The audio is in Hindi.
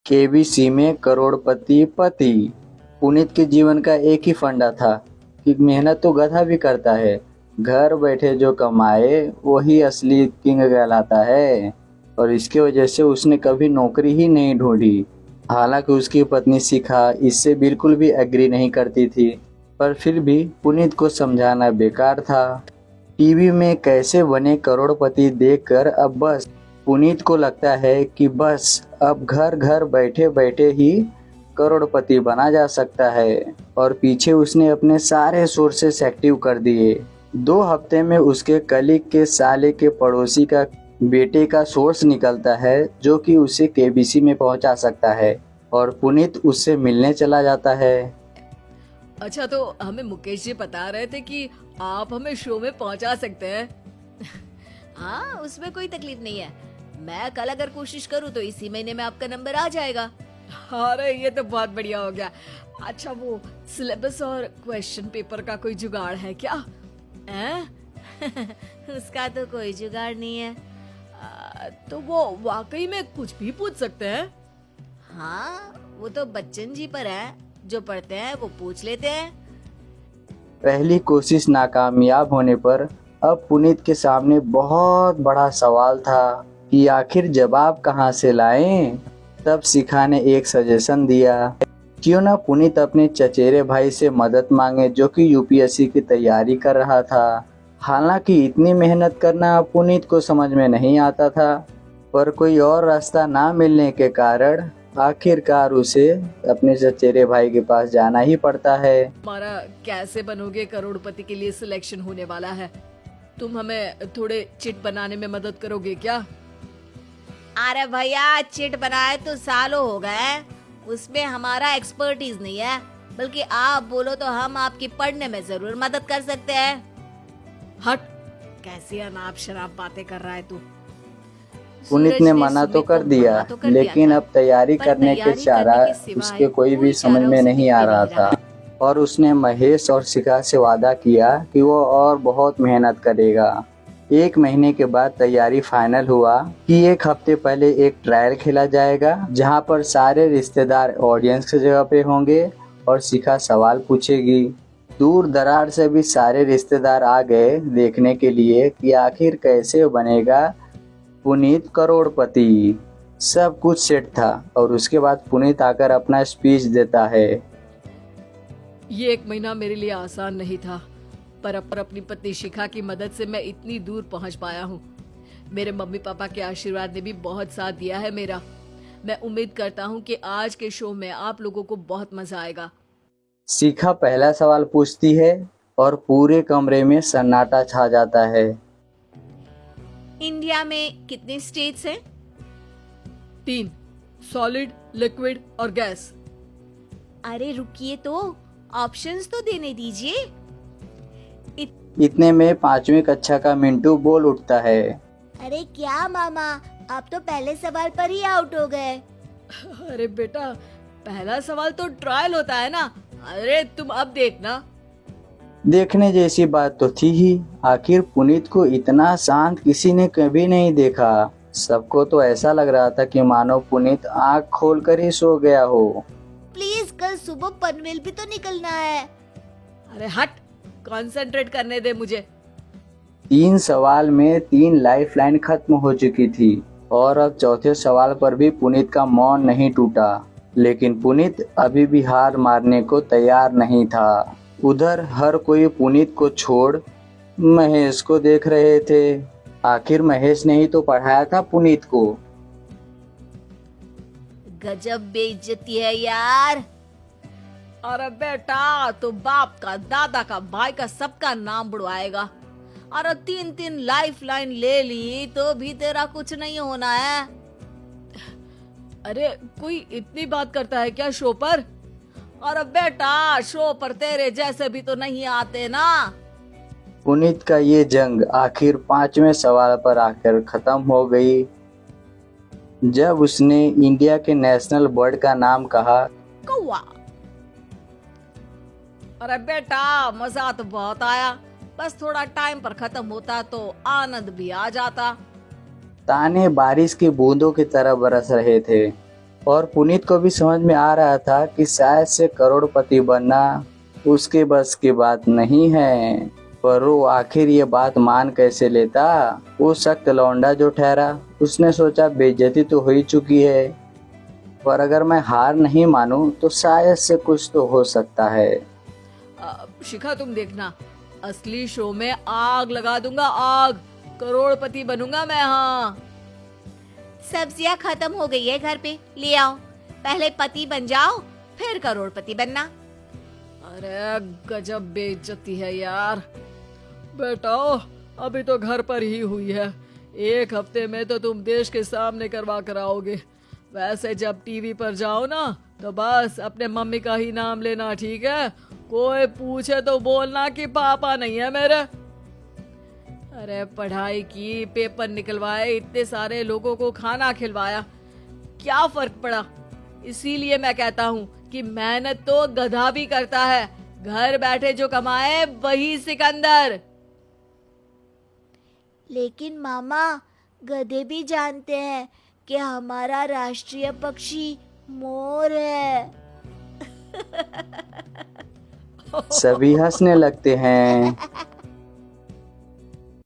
केबीसी में करोड़पति पति। पुनीत के जीवन का एक ही फंडा था कि मेहनत तो गधा भी करता है, घर बैठे जो कमाए वही असली किंग कहलाता है। और इसके वजह से उसने कभी नौकरी ही नहीं ढूंढी। हालांकि उसकी पत्नी शिखा इससे बिल्कुल भी एग्री नहीं करती थी, पर फिर भी पुनीत को समझाना बेकार था। टीवी में कैसे बने करोड़पति देखकर अब बस पुनीत को लगता है कि बस अब घर घर बैठे बैठे ही करोड़पति बना जा सकता है। और पीछे उसने अपने सारे सोर्सेस एक्टिव कर दिए। 2 हफ्ते में उसके कलीग के साले के पड़ोसी का बेटे का सोर्स निकलता है जो कि उसे केबीसी में पहुंचा सकता है, और पुनीत उससे मिलने चला जाता है। अच्छा, तो हमें मुकेश जी बता रहे थे कि आप हमें शो में पहुंचा सकते हैं। हाँ, उसमें कोई तकलीफ नहीं है। मैं कल अगर कोशिश करूँ तो इसी महीने में आपका नंबर आ जाएगा। अरे ये तो बहुत बढ़िया हो गया। अच्छा, वो सिलेबस और क्वेश्चन पेपर का कोई जुगाड़ है क्या? उसका तो कोई जुगाड़ नहीं है। तो वो वाकई में कुछ भी पूछ सकते हैं? हाँ, वो तो बच्चन जी पर है, जो पढ़ते हैं वो पूछ लेते हैं। पहली कोशिश नाकामयाब होने पर अब पुनीत के सामने बहुत बड़ा सवाल था कि आखिर जवाब कहाँ से लाएं। तब शिखा ने एक सजेशन दिया, क्यों ना पुनीत अपने चचेरे भाई से मदद मांगे जो कि यूपीएससी की तैयारी कर रहा था। हालांकि इतनी मेहनत करना पुनीत को समझ में नहीं आता था, पर कोई और रास्ता ना मिलने के कारण आखिरकार उसे अपने चचेरे भाई के पास जाना ही पड़ता है। हमारा कैसे बनोगे करोड़पति के लिए सिलेक्शन होने वाला है। तुम हमें थोड़े चिट बनाने में मदद करोगे क्या? अरे भैया, चिट बनाए तो सालों हो गए, उसमें हमारा एक्सपर्टीज नहीं है। बल्कि आप बोलो तो हम आपकी पढ़ने में जरूर मदद कर सकते हैं। हट, कैसी अनाप शराब बातें कर रहा है तू। पुनीत सूरज ने मना तो सुमित कर को दिया, मना तो कर दिया लेकिन था, अब तैयारी पर करने के तैयारी चारा करने के सिवाय उसके कोई भी समझ चारा में उसे नहीं आ दिख भी रहा नहीं था। और उसने महेश और शिखा से वादा किया कि वो और बहुत मेहनत करेगा। 1 महीने के बाद तैयारी फाइनल हुआ कि 1 हफ्ते पहले एक ट्रायल खेला जाएगा जहां पर सारे रिश्तेदार ऑडियंस की जगह पे होंगे और शिखा सवाल पूछेगी। दूर दरार से भी सारे रिश्तेदार आ गए देखने के लिए कि आखिर कैसे बनेगा पुनीत करोड़पति। सब कुछ सेट था और उसके बाद पुनीत आकर अपना स्पीच देता है। ये 1 महीना मेरे लिए आसान नहीं था, पर अपनी पत्नी शिखा की मदद से मैं इतनी दूर पहुंच पाया हूँ। मेरे मम्मी पापा के आशीर्वाद ने भी बहुत साथ दिया है मेरा। मैं उम्मीद करता हूँ कि आज के शो में आप लोगों को बहुत मजा आएगा। शिखा पहला सवाल पूछती है और पूरे कमरे में सन्नाटा छा जाता है। इंडिया में कितने स्टेट्स हैं? 3, सॉलिड, लिक्विड और गैस। अरे रुकिए, तो ऑप्शंस तो देने दीजिए। इतने में 5वीं कक्षा का मिंटू बोल उठता है, अरे क्या मामा, आप तो पहले सवाल पर ही आउट हो गए। अरे बेटा, पहला सवाल तो ट्रायल होता है ना। अरे तुम अब देखना। देखने जैसी बात तो थी ही। आखिर पुनीत को इतना शांत किसी ने कभी नहीं देखा। सबको तो ऐसा लग रहा था कि मानो पुनीत आंख खोलकर ही सो गया हो। प्लीज, कल सुबह पनवेल भी तो निकलना है। अरे हट, कंसंट्रेट करने दे मुझे। 3 सवाल में 3 लाइफलाइन खत्म हो चुकी थी और अब चौथे सवाल पर भी पुनीत का मौन नहीं टूटा। लेकिन पुनीत अभी भी हार मारने को तैयार नहीं था। उधर हर कोई पुनीत को छोड़ महेश को देख रहे थे। आखिर महेश ने ही तो पढ़ाया था पुनीत को। गजब बेइज्जती है यार। अरे बेटा, तो बाप का, दादा का, भाई का, सबका नाम बुड़वाएगा। अरे 3 लाइफ लाइन ले ली तो भी तेरा कुछ नहीं होना है। अरे कोई इतनी बात करता है क्या शो पर? अरे बेटा, शो पर तेरे जैसे भी तो नहीं आते ना। पुनीत का ये जंग आखिर 5वें सवाल पर आकर खत्म हो गई, जब उसने इंडिया के नेशनल बर्ड का नाम कहा। कौवा। अरे बेटा, मजा तो बहुत आया, बस थोड़ा टाइम पर खत्म होता तो आनंद भी आ जाता। ताने बारिश की बूंदों की तरह बरस रहे थे। और पुनीत को भी समझ में आ रहा था कि शायद से करोड़पति बनना उसके बस की बात नहीं है, पर वो आखिर ये बात मान कैसे लेता। वो सख्त लौंडा जो ठहरा, उसने सोचा बेइज्जती तो हो ही चुकी है, पर अगर मैं हार नहीं मानूं तो शायद से कुछ तो हो सकता है। शिखा तुम देखना, असली शो में आग लगा दूंगा, आग, करोड़पति बनूंगा मैं। हाँ, सब्जियां खत्म हो गई है घर पे, ले आओ। पहले पति बन जाओ, फिर करोड़पति बनना। अरे गजब बेइज्जती है यार। बेटा अभी तो घर पर ही हुई है, 1 हफ्ते में तो तुम देश के सामने करवा कर आओगे। वैसे जब टीवी पर जाओ ना तो बस अपने मम्मी का ही नाम लेना, ठीक है? कोई पूछे तो बोलना कि पापा नहीं है मेरे। अरे पढ़ाई की, पेपर निकलवाए, इतने सारे लोगों को खाना खिलवाया, क्या फर्क पड़ा? इसीलिए मैं कहता हूँ कि मेहनत तो गधा भी करता है, घर बैठे जो कमाए वही सिकंदर। लेकिन मामा, गधे भी जानते हैं कि हमारा राष्ट्रीय पक्षी मोर है। सभी हंसने लगते हैं।